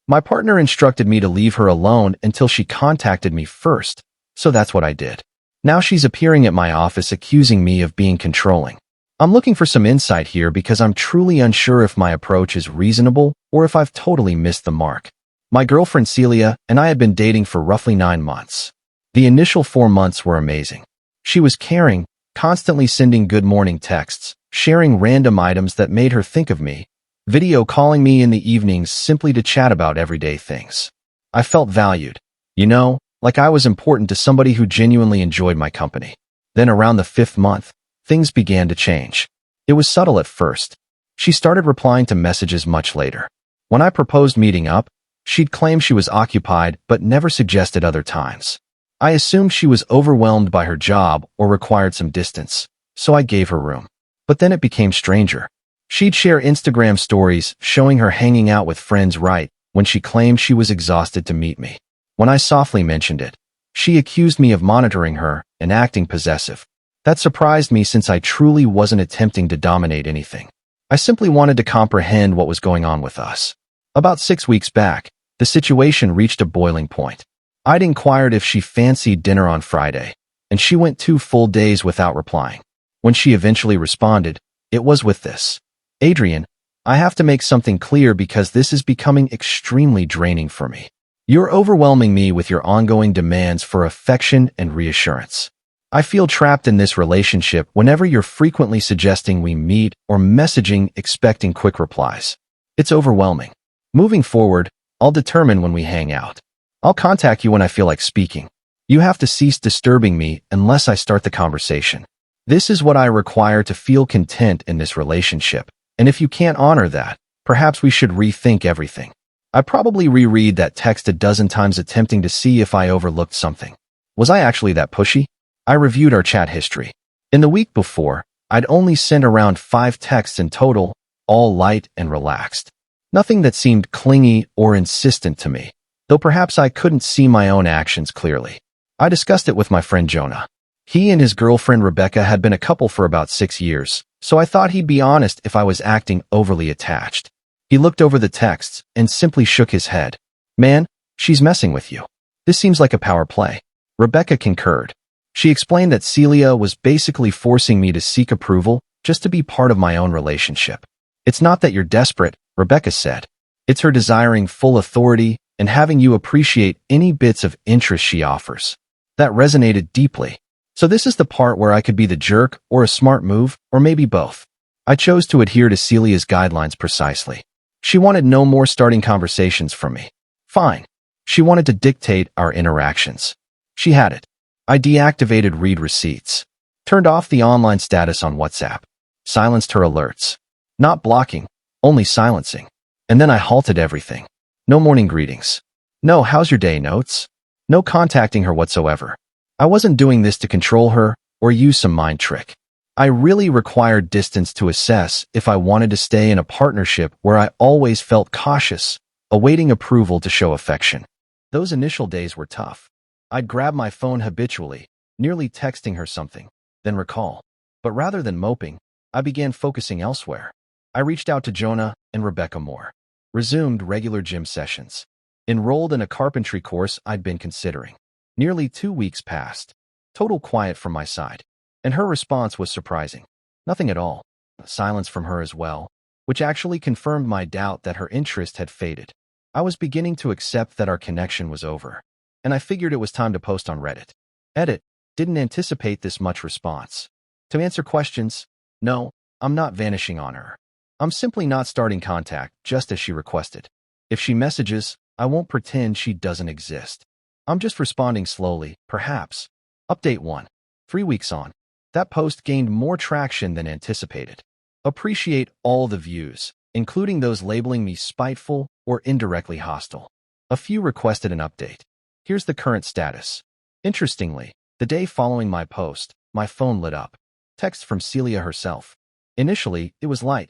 My partner instructed me to leave her alone until she contacted me first, so that's what I did. Now she's appearing at my office accusing me of being controlling. I'm looking for some insight here because I'm truly unsure if my approach is reasonable or if I've totally missed the mark. My girlfriend Celia and I had been dating for roughly 9 months. The initial 4 months were amazing. She was caring, constantly sending good morning texts, sharing random items that made her think of me, video calling me in the evenings simply to chat about everyday things. I felt valued, like I was important to somebody who genuinely enjoyed my company. Then around the 5th month, things began to change. It was subtle at first. She started replying to messages much later. When I proposed meeting up, she'd claim she was occupied but never suggested other times. I assumed she was overwhelmed by her job or required some distance, so I gave her room. But then it became stranger. She'd share Instagram stories showing her hanging out with friends right when she claimed she was exhausted to meet me. When I softly mentioned it, she accused me of monitoring her and acting possessive. That surprised me since I truly wasn't attempting to dominate anything. I simply wanted to comprehend what was going on with us. About 6 weeks back, the situation reached a boiling point. I'd inquired if she fancied dinner on Friday, and she went 2 full days without replying. When she eventually responded, it was with this: "Adrian, I have to make something clear because this is becoming extremely draining for me. You're overwhelming me with your ongoing demands for affection and reassurance. I feel trapped in this relationship whenever you're frequently suggesting we meet or messaging expecting quick replies. It's overwhelming. Moving forward, I'll determine when we hang out. I'll contact you when I feel like speaking. You have to cease disturbing me unless I start the conversation. This is what I require to feel content in this relationship, and if you can't honor that, perhaps we should rethink everything." I probably reread that text a dozen times attempting to see if I overlooked something. Was I actually that pushy? I reviewed our chat history. In the week before, I'd only sent around 5 texts in total, all light and relaxed. Nothing that seemed clingy or insistent to me, though perhaps I couldn't see my own actions clearly. I discussed it with my friend Jonah. He and his girlfriend Rebecca had been a couple for about 6 years, so I thought he'd be honest if I was acting overly attached. He looked over the texts and simply shook his head. "Man, she's messing with you. This seems like a power play." Rebecca concurred. She explained that Celia was basically forcing me to seek approval just to be part of my own relationship. "It's not that you're desperate," Rebecca said. "It's her desiring full authority and having you appreciate any bits of interest she offers." That resonated deeply. So this is the part where I could be the jerk or a smart move, or maybe both. I chose to adhere to Celia's guidelines precisely. She wanted no more starting conversations from me. Fine. She wanted to dictate our interactions. She had it. I deactivated read receipts, turned off the online status on WhatsApp, silenced her alerts. Not blocking, only silencing. And then I halted everything. No morning greetings. No "how's your day" notes. No contacting her whatsoever. I wasn't doing this to control her or use some mind trick. I really required distance to assess if I wanted to stay in a partnership where I always felt cautious, awaiting approval to show affection. Those initial days were tough. I'd grab my phone habitually, nearly texting her something, then recall. But rather than moping, I began focusing elsewhere. I reached out to Jonah and Rebecca more, resumed regular gym sessions, enrolled in a carpentry course I'd been considering. Nearly 2 weeks passed, total quiet from my side, and her response was surprising. Nothing at all. Silence from her as well, which actually confirmed my doubt that her interest had faded. I was beginning to accept that our connection was over, and I figured it was time to post on Reddit. Edit. Didn't anticipate this much response. To answer questions, no, I'm not vanishing on her. I'm simply not starting contact, just as she requested. If she messages, I won't pretend she doesn't exist. I'm just responding slowly, perhaps. Update 1. 3 weeks on. That post gained more traction than anticipated. Appreciate all the views, including those labeling me spiteful or indirectly hostile. A few requested an update. Here's the current status. Interestingly, the day following my post, my phone lit up. Text from Celia herself. Initially, it was light.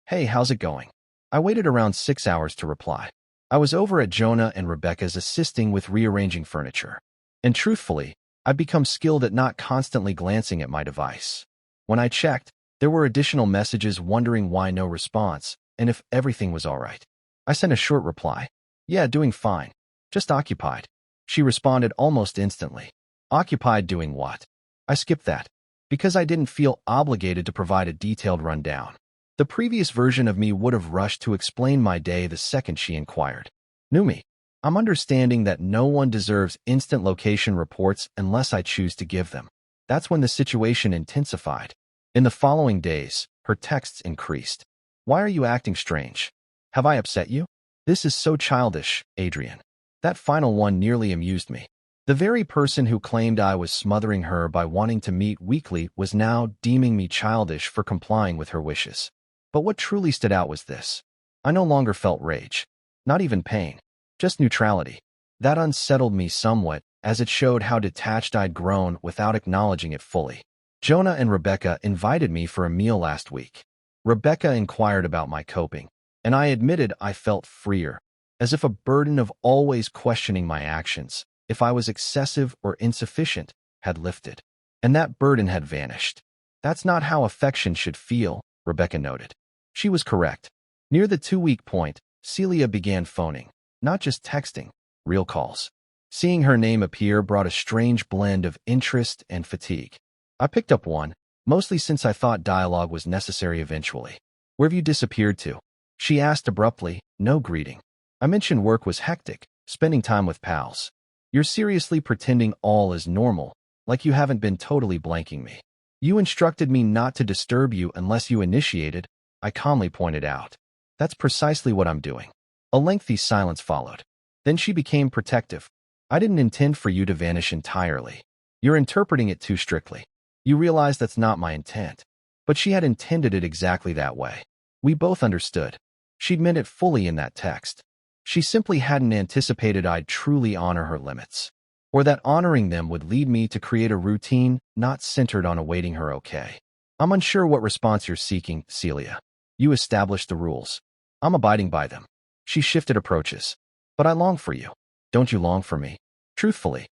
"Hey, how's it going?" I waited around 6 hours to reply. I was over at Jonah and Rebecca's assisting with rearranging furniture. And truthfully, I'd become skilled at not constantly glancing at my device. When I checked, there were additional messages wondering why no response and if everything was all right. I sent a short reply. Yeah, doing fine. Just occupied. She responded almost instantly. Occupied doing what? I skipped that, because I didn't feel obligated to provide a detailed rundown. The previous version of me would have rushed to explain my day the second she inquired. New me. I'm understanding that no one deserves instant location reports unless I choose to give them. That's when the situation intensified. In the following days, her texts increased. Why are you acting strange? Have I upset you? This is so childish, Adrian. That final one nearly amused me. The very person who claimed I was smothering her by wanting to meet weekly was now deeming me childish for complying with her wishes. But what truly stood out was this. I no longer felt rage. Not even pain. Just neutrality. That unsettled me somewhat, as it showed how detached I'd grown without acknowledging it fully. Jonah and Rebecca invited me for a meal last week. Rebecca inquired about my coping, and I admitted I felt freer, as if a burden of always questioning my actions, if I was excessive or insufficient, had lifted. And that burden had vanished. That's not how affection should feel, Rebecca noted. She was correct. Near the 2-week point, Celia began phoning, not just texting, real calls. Seeing her name appear brought a strange blend of interest and fatigue. I picked up one, mostly since I thought dialogue was necessary eventually. Where have you disappeared to? She asked abruptly, no greeting. I mentioned work was hectic, spending time with pals. You're seriously pretending all is normal, like you haven't been totally blanking me. You instructed me not to disturb you unless you initiated, I calmly pointed out. That's precisely what I'm doing. A lengthy silence followed. Then she became protective. I didn't intend for you to vanish entirely. You're interpreting it too strictly. You realize that's not my intent. But she had intended it exactly that way. We both understood. She'd meant it fully in that text. She simply hadn't anticipated I'd truly honor her limits, or that honoring them would lead me to create a routine not centered on awaiting her okay. I'm unsure what response you're seeking, Celia. You established the rules. I'm abiding by them. She shifted approaches. But I long for you. Don't you long for me? Truthfully.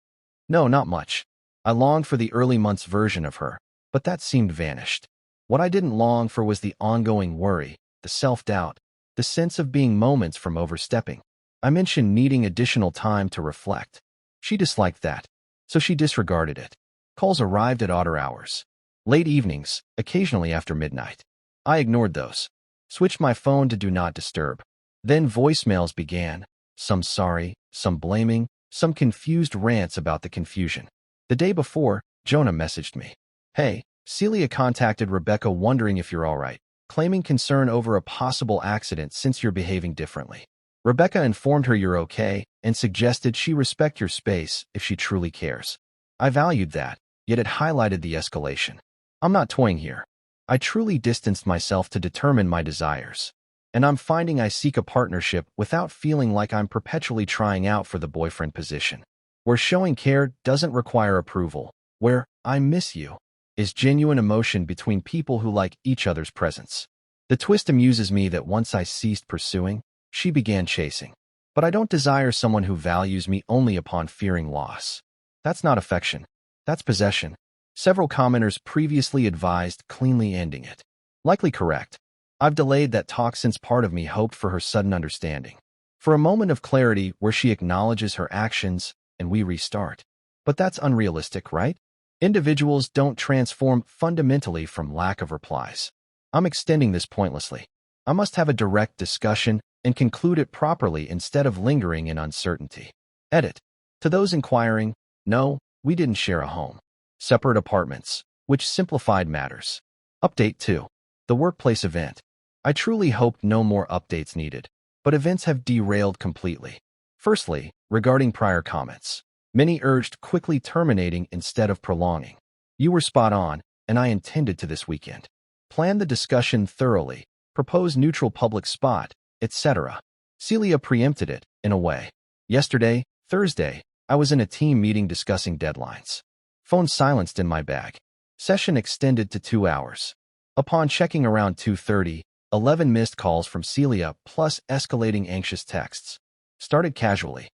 No, not much. I longed for the early months version of her, but that seemed vanished. What I didn't long for was the ongoing worry, the self-doubt, the sense of being moments from overstepping. I mentioned needing additional time to reflect. She disliked that, so she disregarded it. Calls arrived at odder hours. Late evenings, occasionally after midnight. I ignored those. Switched my phone to Do Not Disturb. Then voicemails began, some sorry, some blaming, some confused rants about the confusion. The day before, Jonah messaged me. Hey, Celia contacted Rebecca wondering if you're alright, claiming concern over a possible accident since you're behaving differently. Rebecca informed her you're okay and suggested she respect your space if she truly cares. I valued that, yet it highlighted the escalation. I'm not toying here. I truly distanced myself to determine my desires. And I'm finding I seek a partnership without feeling like I'm perpetually trying out for the boyfriend position. Where showing care doesn't require approval, where I miss you is genuine emotion between people who like each other's presence. The twist amuses me that once I ceased pursuing, she began chasing. But I don't desire someone who values me only upon fearing loss. That's not affection. That's possession. Several commenters previously advised cleanly ending it. Likely correct. I've delayed that talk since part of me hoped for her sudden understanding. For a moment of clarity where she acknowledges her actions and we restart. But that's unrealistic, right? Individuals don't transform fundamentally from lack of replies. I'm extending this pointlessly. I must have a direct discussion and conclude it properly instead of lingering in uncertainty. Edit. To those inquiring, no, we didn't share a home. Separate apartments, which simplified matters. Update 2. The workplace event. I truly hoped no more updates needed, but events have derailed completely. Firstly, regarding prior comments. Many urged quickly terminating instead of prolonging. You were spot on, and I intended to this weekend. Plan the discussion thoroughly, propose neutral public spot, etc. Celia preempted it, in a way. Yesterday, Thursday, I was in a team meeting discussing deadlines. Phone silenced in my bag. Session extended to 2 hours. Upon checking around 2:30, 11 missed calls from Celia plus escalating anxious texts. Started casually.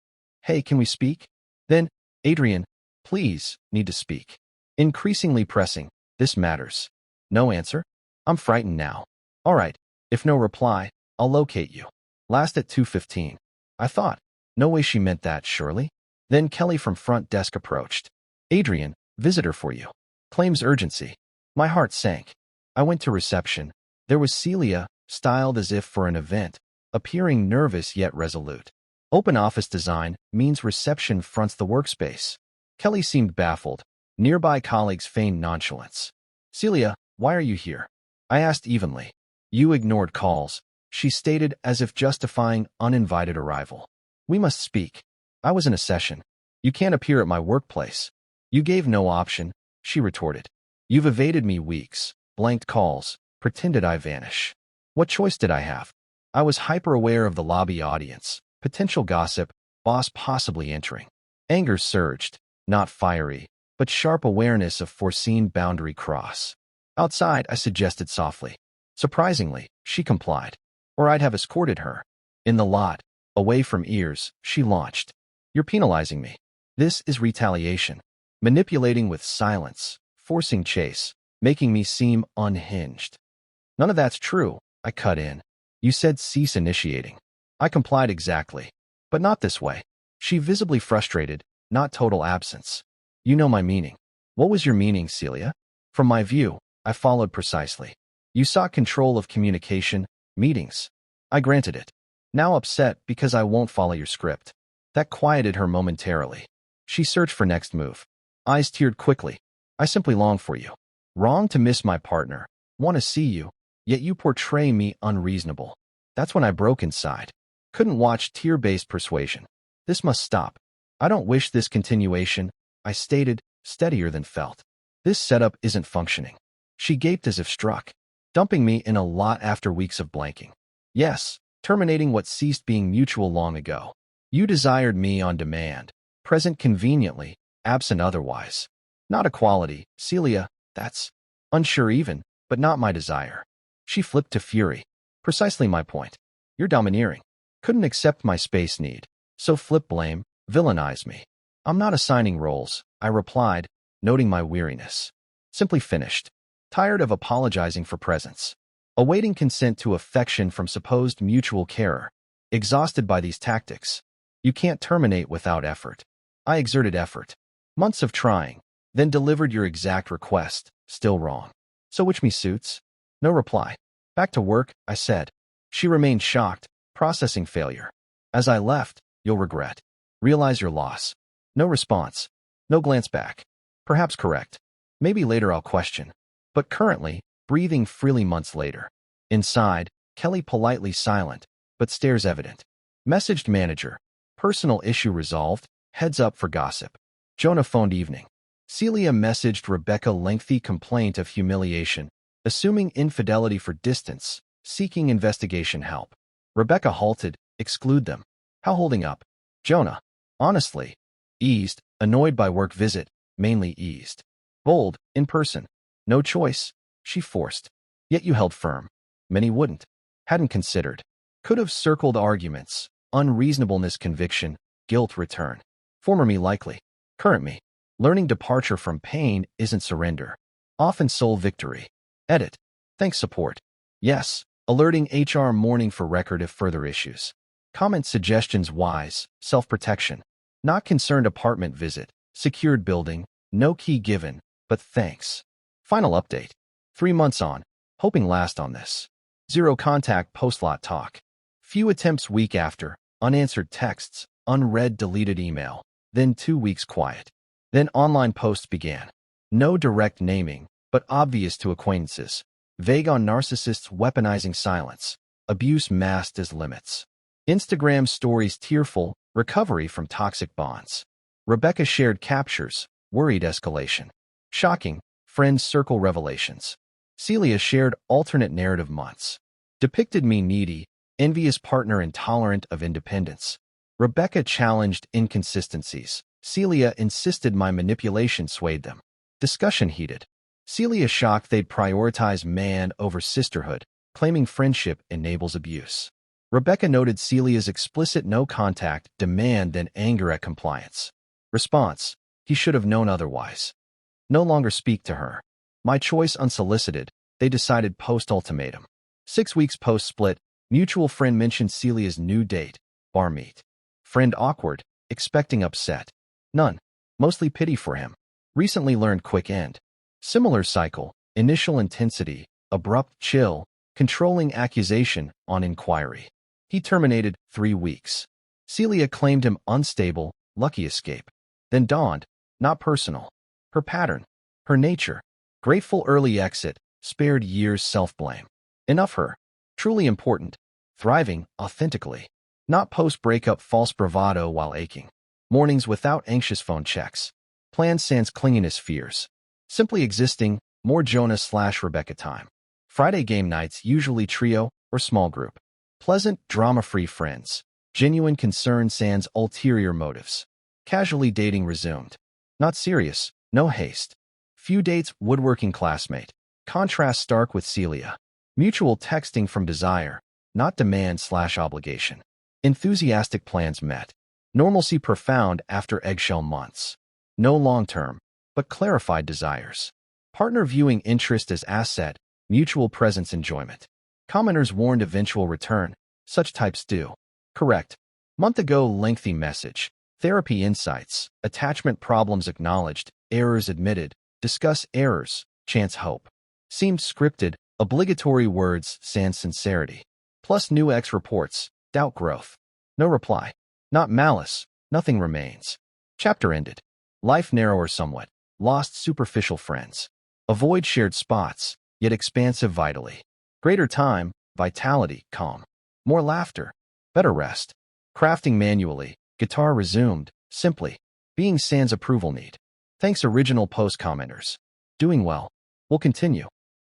Hey, can we speak? Then, Adrian, please, need to speak. Increasingly pressing, this matters. No answer? I'm frightened now. All right, if no reply, I'll locate you. Last at 2:15. I thought, No way she meant that, surely? Then Kelly from front desk approached. Adrian, visitor for you. Claims urgency. My heart sank. I went to reception. There was Celia, styled as if for an event, appearing nervous yet resolute. Open office design means reception fronts the workspace. Kelly seemed baffled. Nearby colleagues feigned nonchalance. Celia, why are you here? I asked evenly. You ignored calls, she stated as if justifying uninvited arrival. We must speak. I was in a session. You can't appear at my workplace. You gave no option, she retorted. You've evaded me weeks, blanked calls, pretended I vanish. What choice did I have? I was hyper-aware of the lobby audience, potential gossip, boss possibly entering. Anger surged, not fiery, but sharp awareness of foreseen boundary cross. Outside, I suggested softly. Surprisingly, she complied. Or I'd have escorted her. In the lot, away from ears, she launched. You're penalizing me. This is retaliation. Manipulating with silence, forcing chase, making me seem unhinged. None of that's true, I cut in. You said cease initiating. I complied exactly. But not this way. She visibly frustrated, not total absence. You know my meaning. What was your meaning, Celia? From my view, I followed precisely. You sought control of communication, meetings. I granted it. Now upset because I won't follow your script. That quieted her momentarily. She searched for next move. Eyes teared quickly. I simply long for you. Wrong to miss my partner. Want to see you, yet you portray me unreasonable. That's when I broke inside. Couldn't watch tear-based persuasion. This must stop. I don't wish this continuation, I stated, steadier than felt. This setup isn't functioning. She gaped as if struck, dumping me in a lot after weeks of blanking. Yes, terminating what ceased being mutual long ago. You desired me on demand, present conveniently, absent otherwise. Not equality, Celia, that's unsure even, but not my desire. She flipped to fury. Precisely my point. You're domineering. Couldn't accept my space need. So flip blame, villainize me. I'm not assigning roles, I replied, noting my weariness. Simply finished. Tired of apologizing for presence. Awaiting consent to affection from supposed mutual carer. Exhausted by these tactics. You can't terminate without effort. I exerted effort. Months of trying, then delivered your exact request, still wrong. So which me suits? No reply. Back to work, I said. She remained shocked, processing failure. As I left, you'll regret. Realize your loss. No response. No glance back. Perhaps correct. Maybe later I'll question. But currently, breathing freely months later. Inside, Kelly politely silent, but stares evident. Messaged manager. Personal issue resolved. Heads up for gossip. Jonah phoned evening. Celia messaged Rebecca lengthy complaint of humiliation, assuming infidelity for distance, seeking investigation help. Rebecca halted, exclude them. How holding up? Jonah. Honestly. Eased, annoyed by work visit, mainly eased. Bold, in person. No choice. She forced. Yet you held firm. Many wouldn't. Hadn't considered. Could have circled arguments. Unreasonableness conviction. Guilt return. Former me likely. Current me. Learning departure from pain isn't surrender. Often sole victory. Edit. Thanks support. Yes. Alerting HR morning for record if further issues. Comment suggestions wise. Self-protection. Not concerned apartment visit. Secured building. No key given. But thanks. Final update. 3 months on. Hoping last on this. Zero contact post-lot talk. Few attempts week after. Unanswered texts. Unread deleted email. Then 2 weeks quiet. Then online posts began. No direct naming, but obvious to acquaintances. Vague on narcissists weaponizing silence. Abuse masked as limits. Instagram stories tearful, recovery from toxic bonds. Rebecca shared captures, worried escalation. Shocking, friends circle revelations. Celia shared alternate narrative months. Depicted me needy, envious partner intolerant of independence. Rebecca challenged inconsistencies. Celia insisted my manipulation swayed them. Discussion heated. Celia shocked they'd prioritize man over sisterhood, claiming friendship enables abuse. Rebecca noted Celia's explicit no-contact demand and anger at compliance. Response: he should have known otherwise. No longer speak to her. My choice unsolicited, they decided post-ultimatum. 6 weeks post-split, mutual friend mentioned Celia's new date, bar meet. Friend awkward, expecting upset. None. Mostly pity for him. Recently learned quick end. Similar cycle, initial intensity, abrupt chill, controlling accusation on inquiry. He terminated 3 weeks. Celia claimed him unstable, lucky escape. Then dawned, not personal. Her pattern, her nature. Grateful early exit, spared years self-blame. Enough her. Truly important. Thriving, authentically. Not post-breakup false bravado while aching. Mornings without anxious phone checks. Plans sans clinginess fears. Simply existing, more Jonah/Rebecca time. Friday game nights usually trio or small group. Pleasant, drama-free friends. Genuine concern sans ulterior motives. Casually dating resumed. Not serious, no haste. Few dates, woodworking classmate. Contrast stark with Celia. Mutual texting from desire, not demand/obligation. Enthusiastic plans met. Normalcy profound after eggshell months. No long-term, but clarified desires. Partner viewing interest as asset, mutual presence enjoyment. Commenters warned eventual return. Such types do. Correct. Month ago lengthy message. Therapy insights. Attachment problems acknowledged. Errors admitted. Discuss errors. Chance hope. Seemed scripted. Obligatory words sans sincerity. Plus new X reports. Doubt growth. No reply. Not malice. Nothing remains. Chapter ended. Life narrower somewhat. Lost superficial friends. Avoid shared spots, yet expansive vitally. Greater time, vitality, calm. More laughter. Better rest. Crafting manually. Guitar resumed. Simply. Being sans approval need. Thanks original post commenters. Doing well. Will continue.